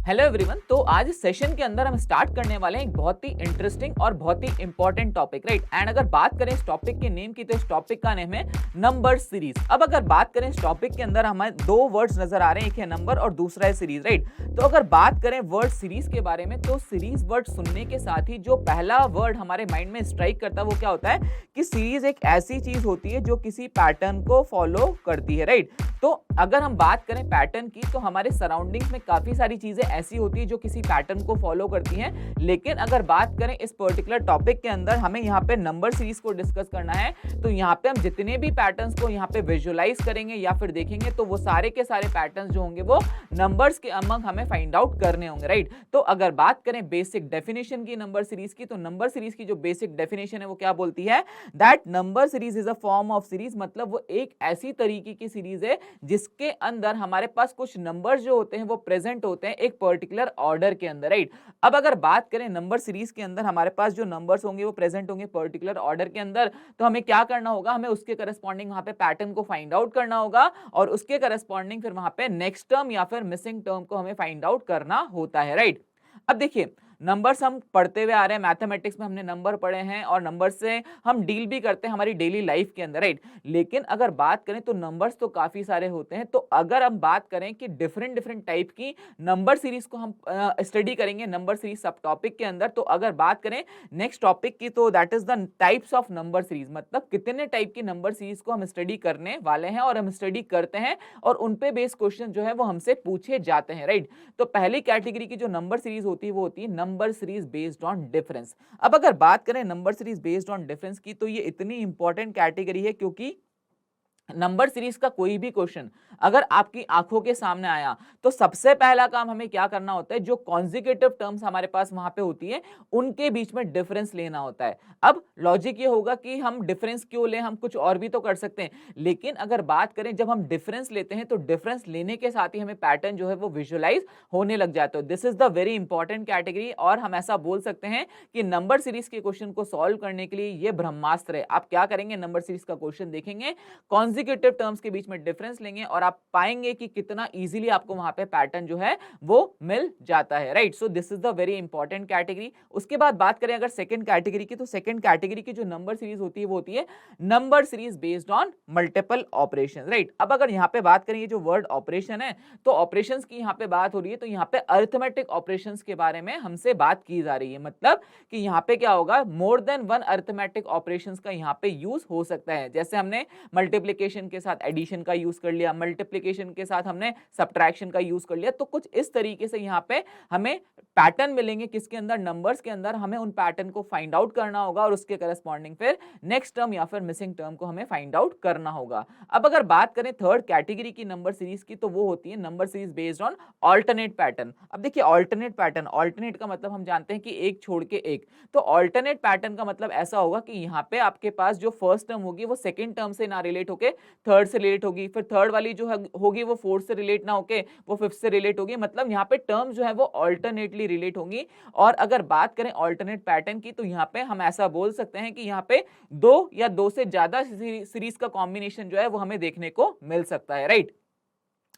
Hello everyone, तो आज इस सेशन के अंदर हम स्टार्ट करने वाले हैं एक बहुत ही इंटरेस्टिंग और बहुत ही इंपॉर्टेंट टॉपिक, राइट। एंड अगर बात करें इस टॉपिक के नेम की, तो इस टॉपिक का नेम है नंबर सीरीज। अब अगर बात करें इस टॉपिक के अंदर हमें दो वर्ड्स नजर आ रहे हैं, एक है नंबर और दूसरा है सीरीज, राइट। तो अगर बात करें वर्ड सीरीज के बारे में, तो सीरीज वर्ड सुनने के साथ ही जो पहला वर्ड हमारे माइंड में स्ट्राइक करता है वो क्या होता है कि सीरीज एक ऐसी चीज होती है जो किसी पैटर्न को फॉलो करती है, राइट। तो अगर हम बात करें पैटर्न की, तो हमारे सराउंडिंग्स में काफी सारी चीजें ऐसी होती है जो किसी पैटर्न को फॉलो करती हैं। लेकिन अगर बात करें इस पर्टिकुलर टॉपिक के अंदर हमें यहाँ पे नंबर सीरीज को डिस्कस करना है, तो यहाँ पे हम जितने भी पैटर्न्स को यहाँ पे विजुअलाइज करेंगे या फिर देखेंगे, तो वो सारे के सारे पैटर्न्स जो होंगे वो नंबर्स के अमंग हमें फाइंड आउट करने होंगे, राइट। तो अगर बात करें बेसिक डेफिनेशन की नंबर सीरीज की, तो नंबर सीरीज की जो बेसिक डेफिनेशन है वो क्या बोलती है, that number series is a form of series. मतलब वो एक ऐसी तरीके की सीरीज है जिसके अंदर हमारे पास कुछ नंबर्स जो होते हैं वो प्रेजेंट होते हैं एक पर्टिकुलर ऑर्डर के अंदर, राइट। अब अगर बात करें नंबर सीरीज के अंदर हमारे पास जो नंबर्स होंगे वो प्रेजेंट होंगे पर्टिकुलर ऑर्डर के अंदर, तो हमें क्या करना होगा, हमें उसके करस्पॉन्डिंग वहां पे पैटर्न को फाइंड आउट करना होगा और उसके करस्पॉन्डिंग फिर वहां पे नेक्स्ट टर्म या फिर मिसिंग टर्म को हमें फाइंड आउट करना होता है, राइट। अब देखिए, नंबर्स हम पढ़ते हुए आ रहे हैं, मैथमेटिक्स में हमने नंबर पढ़े हैं और नंबर से हम डील भी करते हैं हमारी डेली लाइफ के अंदर, राइट। लेकिन अगर बात करें तो नंबर्स तो काफी सारे होते हैं। तो अगर हम बात करें कि डिफरेंट डिफरेंट टाइप की नंबर सीरीज को हम स्टडी करेंगे नंबर सीरीज सब टॉपिक के अंदर, तो अगर बात करें नेक्स्ट टॉपिक की, तो that is the types of number series. मतलब कितने टाइप की नंबर सीरीज को हम स्टडी करने वाले हैं और हम स्टडी करते हैं और उन पे बेस्ड क्वेश्चन जो है वो हमसे पूछे जाते हैं, राइट। तो पहली कैटेगरी की जो नंबर सीरीज होती है वो होती है number series based on difference. अब अगर बात करें number series based on difference की, तो ये इतनी इंपॉर्टेंट कैटेगरी है क्योंकि नंबर सीरीज का कोई भी क्वेश्चन अगर आपकी आंखों के सामने आया, तो सबसे पहला काम हमें क्या करना होता है, जो कॉन्जिक्यूटिव टर्म्स हमारे पास वहां पे होती है उनके बीच में डिफरेंस लेना होता है। अब लॉजिक ये होगा कि हम डिफरेंस क्यों लें, हम कुछ और भी तो कर सकते हैं। लेकिन अगर बात करें जब हम डिफरेंस लेते हैं, तो डिफरेंस लेने के साथ ही हमें पैटर्न जो है वो विजुअलाइज होने लग जाता है। This is the very important category और हम ऐसा बोल सकते हैं कि नंबर सीरीज के क्वेश्चन को सॉल्व करने के लिए ये ब्रह्मास्त्र है। आप क्या करेंगे, नंबर सीरीज का क्वेश्चन देखेंगे, कॉन्जिक्यूटिव टर्म्स के बीच में डिफरेंस लेंगे और आप पाएंगे कि कितना इजीली आपको वहां पे पैटर्न जो है वो मिल जाता है, right. So this is the very important category. उसके बाद बात करें अगर सेकंड कैटेगरी की, तो सेकंड कैटेगरी की जो नंबर सीरीज होती है वो होती है number series based on multiple operations, right. अब अगर यहां पे बात करें, ये जो वर्ड ऑपरेशन है, तो ऑपरेशंस की यहां पे बात हो रही है, तो यहां पे अरिथमेटिक ऑपरेशंस के बारे में हमसे बात की जा रही है। मतलब कि यहां पे क्या होगा, more than one arithmetic operations का यहां पे यूज हो सकता है। जैसे हमने मल्टीप्लिकेशन के साथ एडिशन का यूज कर लिया, मल्टीप्लिकेशन के साथ हमने सब्ट्रैक्शन का यूज कर लिया, तो कुछ इस तरीके से यहाँ पे हमें पैटर्न मिलेंगे किसके अंदर, नंबर्स के अंदर। हमें उन पैटर्न को फाइंड आउट करना होगा और उसके करस्पॉन्डिंग फिर नेक्स्ट टर्म या फिर मिसिंग टर्म को हमें फाइंड आउट करना होगा। अब अगर बात करें थर्ड कैटेगरी की नंबर सीरीज की, तो वो होती है number series based on alternate pattern. अब देखिए, ऑल्टरनेट पैटर्न, ऑल्टरनेट का मतलब हम जानते हैं कि एक छोड़ के एक, तो ऑल्टरनेट पैटर्न का मतलब ऐसा होगा कि यहाँ पे आपके पास जो फर्स्ट टर्म होगी वो सेकेंड टर्म से ना रिलेट होके थर्ड से रिलेट होगी, फिर थर्ड वाली जो होगी वो फोर्थ से रिलेट ना होके वो फिफ्थ से रिलेट होगी। मतलब यहाँ पे टर्म्स जो है वो ऑल्टरनेटली रिलेट होंगी। और अगर बात करें ऑल्टरनेट पैटर्न की, तो यहाँ पे हम ऐसा बोल सकते हैं कि यहाँ पे दो या दो से ज्यादा सीरीज का कॉम्बिनेशन जो है वो हमें देखने को मिल सकता है, राइट।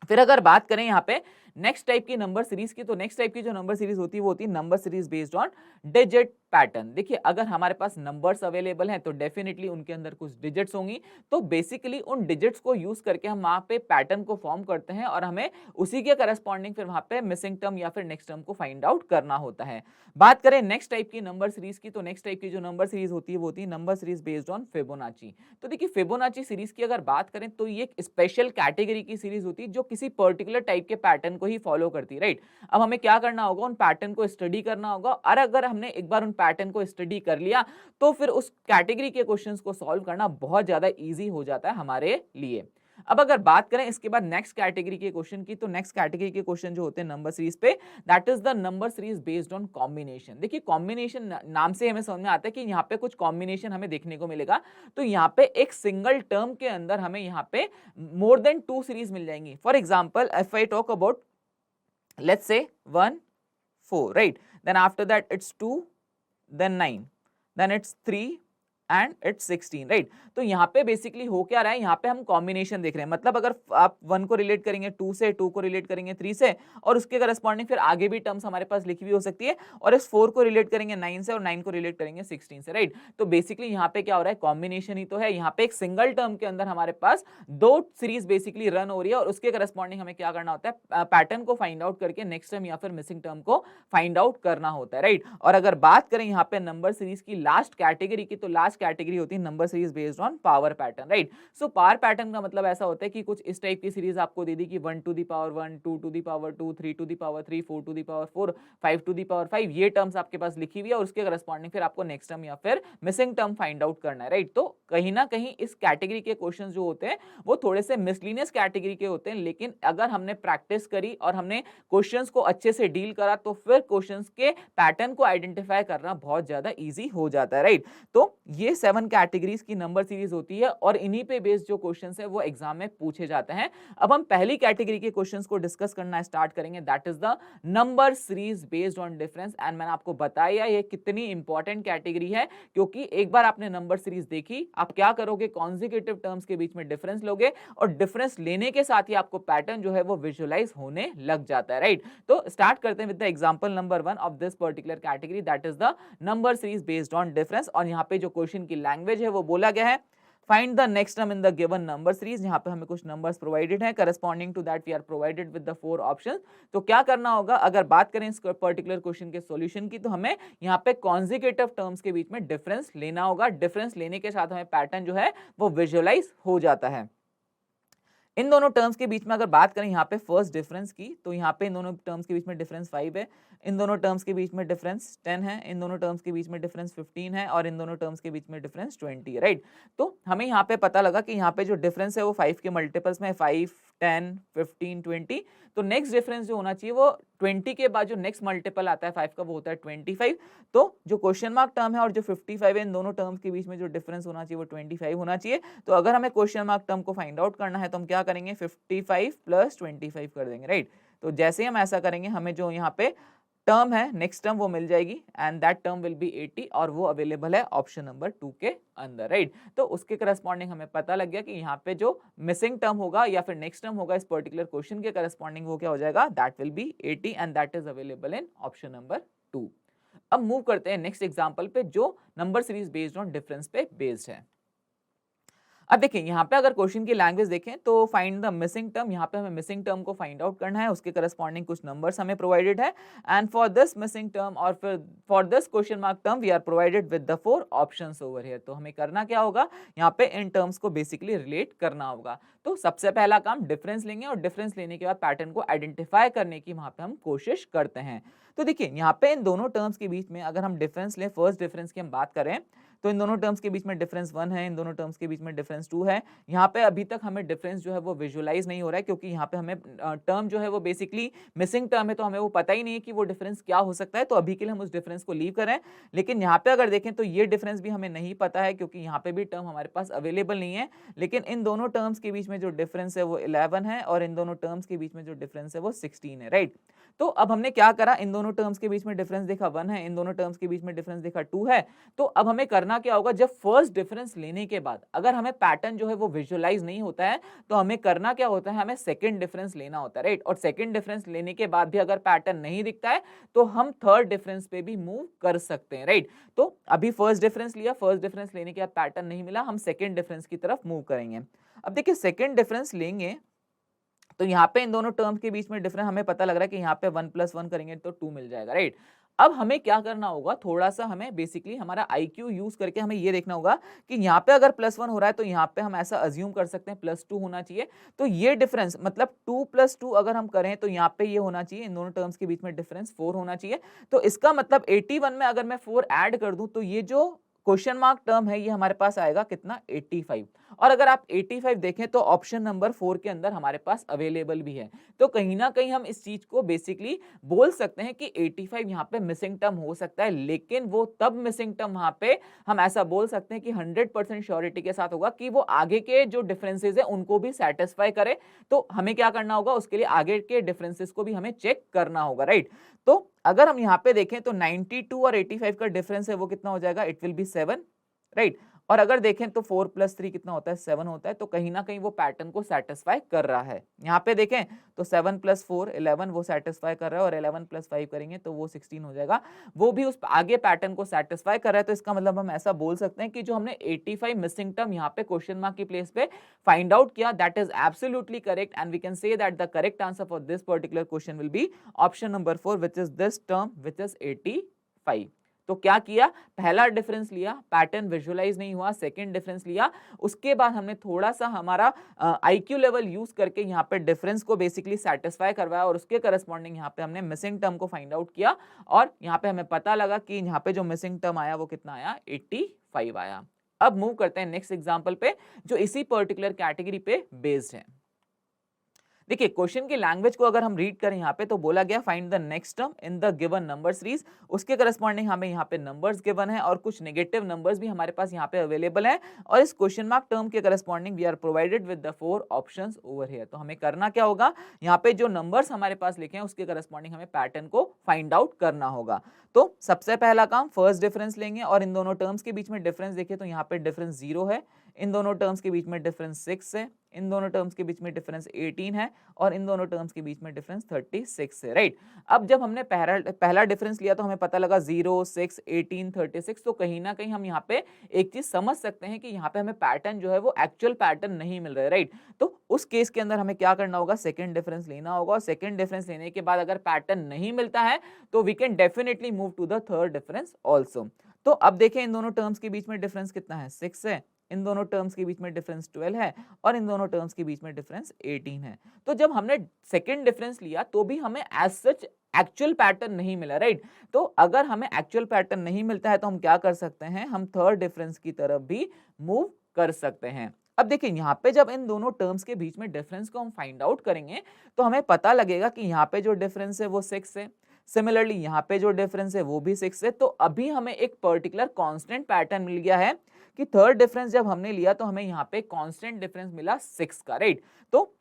फिर अगर बात करें यहाँ पे नेक्स्ट टाइप की नंबर सीरीज की, तो नेक्स्ट टाइप की जो नंबर सीरीज होती है वो होती है number series based on digit pattern. देखिए, अगर हमारे पास नंबर्स अवेलेबल हैं तो डेफिनेटली उनके अंदर कुछ डिजिट्स होंगी, तो बेसिकली उन डिजिट्स को यूज करके हम वहां पे पैटर्न को फॉर्म करते हैं और हमें उसी के करस्पॉन्डिंग फिर वहां पे मिसिंग टर्म या फिर नेक्स्ट टर्म को फाइंड आउट करना होता है। बात करें नेक्स्ट टाइप की नंबर सीरीज की, तो नेक्स्ट टाइप की जो नंबर सीरीज होती है वो होती है number series based on Fibonacci. तो देखिए, फिबोनाची सीरीज की अगर बात करें तो ये एक स्पेशल कैटेगरी की सीरीज होती है जो किसी पर्टिकुलर टाइप के पैटर्न को ही फॉलो करती है, राइट। अब हमें क्या करना होगा, उन पैटर्न को स्टडी करना होगा और अगर हमने एक बार उन पैटर्न को स्टडी कर लिया, तो फिर उस कैटेगरी के क्वेश्चंस को सॉल्व करना बहुत ज्यादा इजी हो जाता है हमारे लिए। अब अगर बात करें इसके बाद नेक्स्ट कैटेगरी के क्वेश्चन की, तो नेक्स्ट कैटेगरी के क्वेश्चन जो होते हैं नंबर सीरीज पे, that is the number series based on combination. देखिए, कॉम्बिनेशन नाम से हमें समझ में आता है कि यहाँ पे कुछ कॉम्बिनेशन हमें देखने को मिलेगा। तो यहाँ पे एक सिंगल टर्म के अंदर हमें यहाँ पे मोर देन टू सीरीज मिल जाएंगी। For example, if I talk about let's say 1 4, right, then after that it's 2, then 9, then it's 3, and it's 16, right. तो यहाँ पे बेसिकली हो क्या रहा है, यहाँ पे हम कॉम्बिनेशन देख रहे हैं, मतलब अगर आप 1 को रिलेट करेंगे 2 से, 2 को रिलेट करेंगे 3 से, और उसके करस्पॉन्डिंग फिर आगे भी टर्म्स हमारे पास लिखी हुई हो सकती है, और इस 4 को रिलेट करेंगे 9 से, और 9 को रिलेट करेंगे 16 से, राइट। तो बेसिकली यहाँ पे क्या हो रहा है, कॉम्बिनेशन ही तो है। यहाँ पे एक सिंगल टर्म के अंदर हमारे पास 2 सीरीज बेसिकली रन हो रही है, और उसके करस्पॉन्डिंग हमें क्या करना होता है, पैटर्न को फाइंड आउट करके नेक्स्ट टर्म या फिर मिसिंग टर्म को फाइंड आउट करना होता है, राइट। और अगर बात करें यहाँ पे नंबर सीरीज की लास्ट कैटेगरी की, तो लास्ट कैटेगरी होती है number series based on power pattern, right. So power pattern का मतलब ऐसा होता है कि कुछ इस टाइप की सीरीज आपको दे दी कि 1 to the power 1, 2 to the power 2, 3 to the power 3, 4 to the power 4, 5 to the power 5, ये टर्म्स आपके पास लिखी हुई है, और उसके करस्पॉन्डिंग फिर आपको नेक्स्ट टर्म या फिर मिसिंग टर्म फाइंड आउट करना है, राइट। तो कहीं ना कहीं इस कैटेगरी के क्वेश्चन जो होते हैं वो थोड़े से मिसलिनियस कैटेगरी के होते हैं, लेकिन अगर हमने प्रैक्टिस करी और हमने क्वेश्चंस को अच्छे से डील करा तो फिर क्वेश्चंस के पैटर्न को आइडेंटिफाई करना बहुत ज्यादा इजी हो जाता है, राइट। तो ये 7 कैटेगरीज की नंबर सीरीज होती है, और इन्हीं पे बेस्ड जो क्वेश्चंस है वो एग्जाम में पूछे जाते हैं। अब हम पहली कैटेगरी के क्वेश्चंस को डिस्कस करना स्टार्ट करेंगे, that is the number series based on difference. And मैंने आपको बताया ये कितनी इंपॉर्टेंट कैटेगरी है, क्योंकि एक बार आपने नंबर सीरीज देखी, आप क्या करोगे, कॉन्जिक्यूटिव टर्म्स के बीच में डिफरेंस लोगे, और डिफरेंस लेने के साथ ही आपको पैटर्न जो है वो विजुअलाइज होने लग जाता है, राइट। तो स्टार्ट करते हैं with the example number 1 of this particular category, that is the number series based on difference. और यहाँ पे जो क्वेश्चन की लैंग्वेज है वो बोला गया है, find the next term in the given number series. यहाँ पे हमें कुछ नंबर्स प्रोवाइडेड हैं, corresponding to that we are provided with the 4 options. तो क्या करना होगा, अगर बात करें इस पर्टिकुलर क्वेश्चन के सॉल्यूशन की, तो हमें यहाँ पे कॉन्जिक्यूटिव टर्म्स के बीच में डिफरेंस लेना होगा। डिफरेंस लेने के साथ हमें पैटर्न जो है वो विजुअलाइज हो जाता है। इन दोनों टर्म्स के बीच में अगर बात करें यहाँ पे फर्स्ट डिफरेंस की, तो यहाँ पे इन दोनों टर्म्स के बीच में डिफरेंस 5 है, इन दोनों टर्म्स के बीच में डिफरेंस 10 है, इन दोनों टर्म्स के बीच में डिफरेंस 15 है, और इन दोनों टर्म्स के बीच में डिफरेंस 20 है, राइट। तो हमें यहाँ पे पता लगा कि यहाँ पे जो डिफरेंस है वो 5 के मल्टीपल्स में 5, 10, 15, 20। तो नेक्स्ट डिफरेंस जो होना चाहिए वो 20 के बाद जो नेक्स्ट मल्टीपल आता है 5 का वो होता है 25। तो जो क्वेश्चन मार्क टर्म है और जो 55 है, इन दोनों टर्म्स के बीच में जो डिफरेंस होना चाहिए वो 25 होना चाहिए। तो अगर हमें क्वेश्चन मार्क टर्म को फाइंड आउट करना है तो हम क्या करेंगे, 55 प्लस 25 कर देंगे, राइट। तो जैसे ही हम ऐसा करेंगे, हमें जो यहाँ पे टर्म है नेक्स्ट टर्म वो मिल जाएगी, and that term will be 80, और वो अवेलेबल है ऑप्शन नंबर 2 के अंदर, राइट। तो उसके करस्पॉन्डिंग हमें पता लग गया कि यहाँ पे जो मिसिंग टर्म होगा या फिर नेक्स्ट टर्म होगा इस पर्टिकुलर क्वेश्चन के करस्पॉन्डिंग, वो क्या हो जाएगा, that will be 80, and that is available in option number 2। अब मूव करते हैं नेक्स्ट एग्जांपल पे, जो number series based on difference पे बेस्ड है। अब देखिए यहाँ पे अगर क्वेश्चन की लैंग्वेज देखें तो फाइंड द मिसिंग टर्म, यहाँ पे हमें मिसिंग टर्म को फाइंड आउट करना है, उसके करस्पॉन्डिंग कुछ नंबर्स हमें प्रोवाइडेड है, and for this missing term और फिर for this question mark term we are provided with the 4 options over here. तो हमें करना क्या होगा, यहाँ पे इन टर्म्स को बेसिकली रिलेट करना होगा। तो सबसे पहला काम डिफरेंस लेंगे, और डिफरेंस लेने के बाद पैटर्न को आइडेंटिफाई करने की वहां पे हम कोशिश करते हैं। तो देखिए यहाँ पे इन दोनों टर्म्स के बीच में अगर हम डिफरेंस लें, फर्स्ट डिफरेंस की हम बात करें, तो इन दोनों टर्म्स के बीच में डिफरेंस 1 है, इन दोनों टर्म्स के बीच में डिफरेंस 2 है। यहाँ पे अभी तक हमें डिफरेंस जो है वो विजुअलाइज नहीं हो रहा है, क्योंकि यहाँ पे हमें टर्म जो है वो बेसिकली मिसिंग टर्म है, तो हमें वो पता ही नहीं है कि वो डिफरेंस क्या हो सकता है। तो अभी के लिए हम उस डिफरेंस को लीव करें। लेकिन यहाँ पे अगर देखें तो ये डिफरेंस भी हमें नहीं पता है, क्योंकि यहाँ पे भी टर्म हमारे पास अवेलेबल नहीं है। लेकिन इन दोनों टर्म्स के बीच में जो डिफरेंस है वो 11 है, और इन दोनों टर्म्स के बीच में जो डिफरेंस है वो 16 है, राइट। तो अब हमने क्या करा, इन दोनों टर्म्स के बीच में डिफरेंस देखा 1 है, इन दोनों टर्म्स के बीच में डिफरेंस देखा 2 है। तो अब हमें करना क्या होगा, जब फर्स्ट डिफरेंस लेने के बाद अगर हमें पैटर्न जो है वो विजुअलाइज नहीं होता है, तो हमें करना क्या होता है, हमें सेकंड डिफरेंस लेना होता है, राइट। और सेकंड डिफरेंस लेने के बाद भी अगर पैटर्न नहीं दिखता है तो हम थर्ड डिफरेंस पे भी मूव कर सकते हैं, राइट। तो अभी फर्स्ट डिफरेंस लिया, फर्स्ट डिफरेंस लेने के बाद पैटर्न नहीं मिला, हम सेकंड डिफरेंस की तरफ मूव करेंगे। अब देखिए सेकंड डिफरेंस लेंगे तो यहाँ पे इन दोनों टर्म्स के बीच में डिफरेंस हमें पता लग रहा है कि यहाँ पे 1 + 1 करेंगे तो 2 मिल जाएगा, राइट। अब हमें क्या करना होगा, थोड़ा सा हमें बेसिकली हमारा IQ यूज करके हमें ये देखना होगा कि यहाँ पे अगर +1 हो रहा है तो यहाँ पे हम ऐसा अज्यूम कर सकते हैं +2 होना चाहिए। तो ये डिफरेंस मतलब 2 + 2 अगर हम करें तो यहाँ पे ये होना चाहिए, इन दोनों टर्म्स के बीच में डिफरेंस 4 होना चाहिए। तो इसका मतलब 81 में अगर मैं 4 ऐड कर दूं तो ये जो क्वेश्चन मार्क टर्म है ये हमारे पास आएगा कितना, 85। और अगर आप 85 देखें तो ऑप्शन नंबर 4 के अंदर हमारे पास अवेलेबल भी है। तो कहीं ना कहीं हम इस चीज को बेसिकली बोल सकते हैं कि 85 यहाँ पे मिसिंग टर्म हो सकता है, लेकिन वो तब मिसिंग टर्म वहां पे हम ऐसा बोल सकते हैं कि 100% श्योरिटी के साथ होगा कि वो आगे के जो डिफरेंसेस है उनको भी सेटिस्फाई करे। तो हमें क्या करना होगा, उसके लिए आगे के डिफरेंसेस को भी हमें चेक करना होगा, राइट। तो अगर हम यहाँ पे देखें तो 92 और 85 का डिफरेंस है वो कितना हो जाएगा, इट विल बी 7, राइट। और अगर देखें तो 4 + 3 कितना होता है 7 होता है, तो कहीं ना कहीं वो पैटर्न को सेटिस्फाई कर रहा है। यहाँ पे देखें तो 7 + 4 11 वो सेटिस्फाई कर रहा है और 11 + 5 करेंगे तो वो 16 हो जाएगा, वो भी उस आगे पैटर्न को सेटिस्फाई कर रहा है। तो इसका मतलब हम ऐसा बोल सकते हैं कि जो हमने 85 मिसिंग टर्म यहाँ पे क्वेश्चन मार्क की प्लेस पे फाइंड आउट किया, that is absolutely correct and we can say that the correct answer for this particular question will be option number 4 which is this term which is 85। तो क्या किया, पहला difference लिया, pattern visualise नहीं हुआ, second difference लिया, उसके बाद हमने थोड़ा सा हमारा आईक्यू लेवल यूज करके यहाँ पे डिफरेंस को बेसिकली सेटिस्फाई करवाया और उसके करस्पॉन्डिंग यहाँ पे हमने मिसिंग टर्म को फाइंड आउट किया और यहाँ पे हमें पता लगा कि यहाँ पे जो मिसिंग टर्म आया वो कितना आया 85 आया। अब मूव करते हैं नेक्स्ट एग्जाम्पल पे जो इसी पर्टिकुलर कैटेगरी पे बेस्ड है। देखिए क्वेश्चन की लैंग्वेज को अगर हम रीड करें यहाँ पे तो बोला गया find the next term in the given number series, उसके करस्पॉन्डिंग हमें यहाँ पे नंबर्स गिवन है और कुछ नेगेटिव नंबर्स भी हमारे पास यहाँ पे अवेलेबल है और इस क्वेश्चन मार्क टर्म के corresponding we are provided with the 4 options over here. तो हमें करना क्या होगा, यहाँ पे जो नंबर्स हमारे पास लिखे हैं उसके करस्पॉन्डिंग हमें पैटर्न को फाइंड आउट करना होगा। तो सबसे पहला काम फर्स्ट डिफरेंस लेंगे और इन दोनों टर्म्स के बीच में डिफरेंस देखें तो यहाँ पे डिफरेंस 0 है, इन दोनों टर्म्स के बीच में डिफरेंस 6 है, इन दोनों टर्म्स के बीच में डिफरेंस 18 है और इन दोनों टर्म्स के बीच में डिफरेंस 36 है, राइट। अब जब हमने पहला डिफरेंस लिया तो हमें पता लगा 0, 6, 18, 36, तो कहीं ना कहीं हम यहाँ पे एक चीज समझ सकते हैं कि यहाँ पे हमें पैटर्न जो है वो एक्चुअल पैटर्न नहीं मिल रहा है, राइट। तो उस केस के अंदर हमें क्या करना होगा, सेकंड डिफरेंस लेना होगा और सेकंड डिफरेंस लेने के बाद अगर पैटर्न नहीं मिलता है तो we can definitely move to the third difference also. तो अब देखें इन दोनों टर्म्स के बीच में डिफरेंस कितना है 6 है, इन दोनों टर्म्स के बीच में डिफरेंस 12 है और इन दोनों टर्म्स के बीच में डिफरेंस 18 है। तो जब हमने सेकंड डिफरेंस लिया तो भी हमें एज सच एक्चुअल पैटर्न नहीं मिला, राइट। तो अगर हमें एक्चुअल पैटर्न नहीं मिलता है तो हम क्या कर सकते हैं, हम थर्ड डिफरेंस की तरफ भी मूव कर सकते हैं। अब देखिए यहाँ पे जब इन दोनों टर्म्स के बीच में डिफरेंस को हम फाइंड आउट करेंगे तो हमें पता लगेगा कि यहाँ पे जो डिफरेंस है वो 6 है, सिमिलरली यहाँ पे जो डिफरेंस है वो भी 6 है। तो अभी हमें एक पर्टिकुलर कांस्टेंट पैटर्न मिल गया है कि थर्ड डिफरेंस जब हमने लिया तो हमें यहाँ पे कांस्टेंट डिफरेंस मिला 6 का, राइट। तो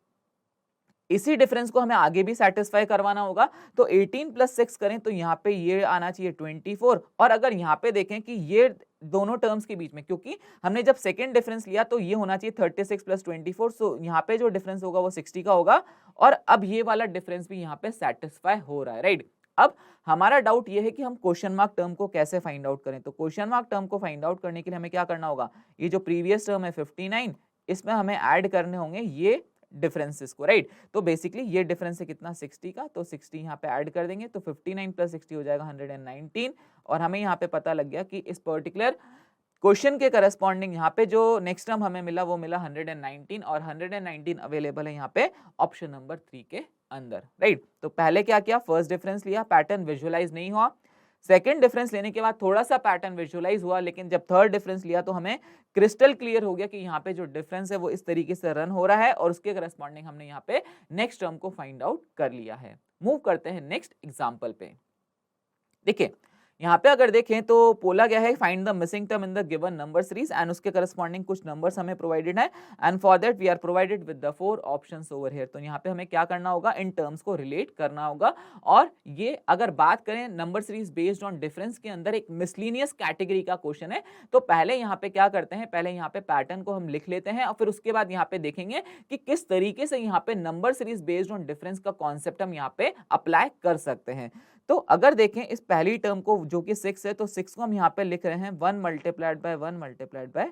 इसी डिफरेंस को हमें आगे भी सेटिस्फाई करवाना होगा। तो 18 + 6 करें तो यहाँ पे ये आना चाहिए 24 और अगर यहाँ पे देखें कि ये दोनों टर्म्स के बीच में, क्योंकि हमने जब सेकंड डिफरेंस लिया तो ये होना चाहिए 36 + 24, सो यहाँ पे जो डिफरेंस होगा वो 60 का होगा और अब ये वाला डिफरेंस भी यहाँ पे सेटिस्फाई हो रहा है, राइट। अब हमारा डाउट ये है कि हम क्वेश्चन मार्क टर्म को कैसे फाइंड आउट करें। तो क्वेश्चन मार्क टर्म को फाइंड आउट करने के लिए हमें क्या करना होगा, ये जो प्रीवियस टर्म है 59 इसमें हमें ऐड करने होंगे ये डिफरेंसेस को, राइट। तो बेसिकली ये डिफरेंस है कितना 60 का, तो 60 यहाँ पे ऐड कर देंगे तो 59 + 60 हो जाएगा 119 और हमें यहाँ पे पता लग गया कि इस पर्टिकुलर क्वेश्चन के करस्पॉन्डिंग यहाँ पे जो नेक्स्ट टर्म हमें मिला वो मिला 119 और 119 अवेलेबल है यहाँ पे ऑप्शन नंबर 3 के अंदर, राइट। तो पहले क्या किया, फर्स्ट डिफरेंस लिया, पैटर्न विजुअलाइज नहीं हुआ, सेकंड डिफरेंस लेने के बाद थोड़ा सा पैटर्न विजुअलाइज हुआ, लेकिन जब थर्ड डिफरेंस लिया तो हमें क्रिस्टल क्लियर हो गया कि यहाँ पे जो डिफरेंस है वो इस तरीके से रन हो रहा है और उसके करस्पॉन्डिंग हमने यहाँ पे नेक्स्ट टर्म को फाइंड आउट कर लिया है। मूव करते हैं नेक्स्ट एग्जाम्पल पे। देखिए यहाँ पे अगर देखें तो बोला गया है find the missing term in the given number series and उसके करस्पॉन्डिंग कुछ नंबर्स हमें प्रोवाइडेड है and for that we are provided with the 4 options over here. तो यहाँ पे हमें क्या करना होगा, इन टर्म्स को रिलेट करना होगा और ये अगर बात करें number series based on difference के अंदर एक मिसलिनियस कैटेगरी का क्वेश्चन है। तो पहले यहाँ पे क्या करते हैं, पहले यहाँ पे पैटर्न को हम लिख लेते हैं और फिर उसके बाद यहाँ पे देखेंगे कि किस तरीके से यहाँ पे number series based on difference का कॉन्सेप्ट हम यहाँ पे अप्लाई कर सकते हैं। तो अगर देखें इस पहली टर्म को जो कि 6 है तो 6 को हम यहाँ पे लिख रहे हैं 1 × 1 ×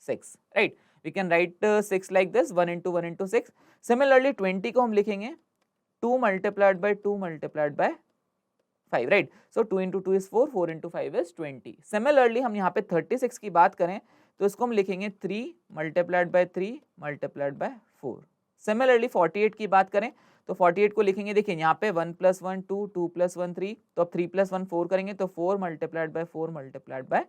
6, right. We can write 6 like this 1 × 1 × 6। Similarly 20 को हम लिखेंगे 2 × 2 × 5, right. So 2 × 2 is 4, 4 × 5 is 20। Similarly हम यहाँ पे 36 की बात करें तो इसको हम लिखेंगे 3 × 3 × 4। सिमिलरली 48 की बात करें तो 48 को लिखेंगे, देखिए यहाँ पे 1 + 1 2, 2 + 1 3, तो अब 3 + 1 4 करेंगे तो 4 × 4 ×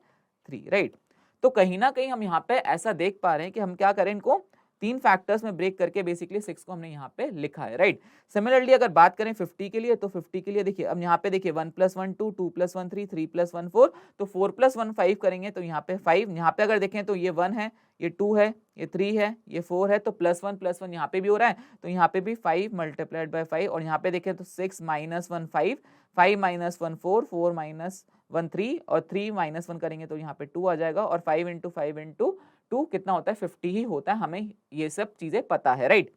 3, राइट। तो कहीं ना कहीं हम यहाँ पे ऐसा देख पा रहे हैं कि हम क्या करें, इनको 3 फैक्टर्स में ब्रेक करके बेसिकली 6 को हमने यहाँ पे लिखा है, राइट। सिमिलरली अगर बात करें 50 के लिए तो 50 के लिए देखिए अब यहाँ पे देखिए 1 + 1 2, 2 + 1 3, 3 + 1 4, तो 4 + 1 5 करेंगे तो यहाँ पे 5, यहाँ पे अगर देखें तो ये 1 है, ये 2 है, ये 3 है, ये 4 है, तो +1 यहाँ पे भी हो रहा है, तो यहाँ पे भी 5 × 5 और यहाँ पे देखें तो 6 - 1 5, 5 - 1 4, 4 - 1 3 और 3 माइनस 1 करेंगे तो यहाँ पे 2 आ जाएगा और 5 इंटू 5 इंटू 2 कितना होता है 50 ही होता है, हमें ये सब चीजें पता है, राइट।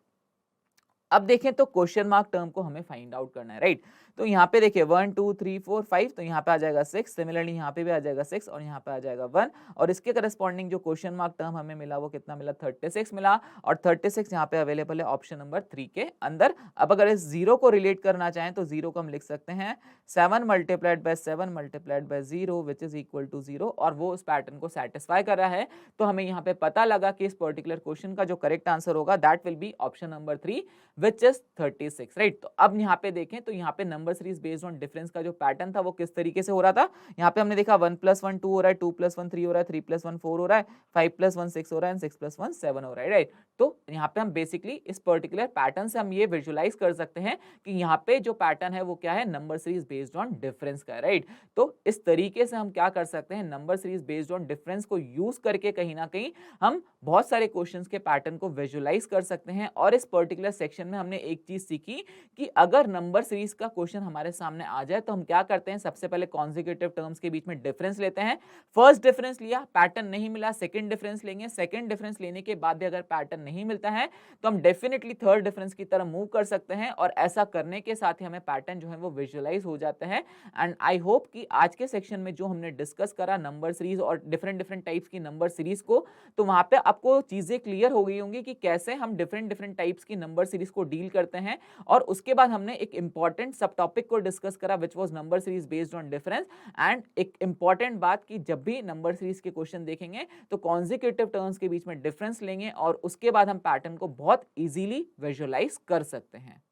अब देखें तो क्वेश्चन मार्क टर्म को हमें फाइंड आउट करना है, राइट। तो यहाँ पे देखिए 1 2 3 4 5, तो यहाँ पे आ जाएगा 6, सिमिलरली यहाँ पे भी आ जाएगा 6 और यहाँ पे आ जाएगा 1, और इसके करस्पॉन्डिंग जो क्वेश्चन मार्क टर्म हमें मिला वो कितना मिला 36 मिला, और 36 यहाँ पे अवेलेबल है ऑप्शन नंबर 3 के अंदर। अब अगर इस जीरो को रिलेट करना चाहें तो जीरो को हम लिख सकते हैं 7 multiplied by 7 multiplied by 0 which is equal to 0, और वो उस पैटर्न को सेटिस्फाई कर रहा है। तो हमें यहाँ पे पता लगा कि इस पर्टिकुलर क्वेश्चन का जो करेक्ट आंसर होगा that will be option number 3 which is 36, right. तो अब यहाँ पे देखें तो यहाँ पे number series based on difference का जो पैटर्न था वो किस तरीके से हो रहा था। यहाँ पे हमने देखा 1 + 1 2 हो रहा है, 2 + 1 3 हो रहा है, 3 + 1 4 हो रहा है, 5 + 1 6 हो रहा है एंड 6 + 1 7 हो रहा है, राइट। तो यहाँ पे हम बेसिकली इस पर्टिकुलर पैटर्न से हम ये विजुअलाइज कर सकते हैं कि यहाँ पे जो पैटर्न है वो क्या है, number series based on difference का, राइट। तो इस तरीके से हम क्या कर सकते हैं, number series based on difference को यूज करके कहीं ना कहीं हम बहुत सारे क्वेश्चंस के पैटर्न को विजुअलाइज कर सकते हैं। और इस पर्टिकुलर सेक्शन में हमने एक चीज सीखी कि अगर नंबर सीरीज का क्वेश्चन हमारे सामने आ जाए तो हम क्या करते हैं, सबसे पहले कॉन्जिक्यूटिव टर्म्स के बीच में डिफरेंस लेते हैं। फर्स्ट डिफरेंस लिया, पैटर्न नहीं मिला, सेकंड डिफरेंस लेंगे, सेकंड डिफरेंस लेने के बाद भी अगर पैटर्न नहीं मिलता है तो हम डेफिनेटली थर्ड डिफरेंस की तरफ मूव कर सकते हैं, और ऐसा करने के साथ ही हमें पैटर्न जो है वो विजुअलाइज हो जाते हैं। एंड आई होप कि आज के सेक्शन में जो हमने डिस्कस करा नंबर सीरीज और डिफरेंट डिफरेंट टाइप्स की नंबर सीरीज को, तो वहां पे आपको चीजें क्लियर हो गई होंगी कि कैसे हम डिफरेंट डिफरेंट टाइप्स की नंबर सीरीज को डील करते हैं। और उसके बाद हमने एक इंपॉर्टेंट सब टॉपिक को डिस्कस करा which was number series based on difference. And एक इंपॉर्टेंट बात कि जब भी नंबर सीरीज के क्वेश्चन देखेंगे तो कॉन्जिक्यूटिव टर्म्स के बीच में डिफरेंस लेंगे और उसके बाद हम पैटर्न को बहुत इजीली विजुअलाइज कर सकते हैं।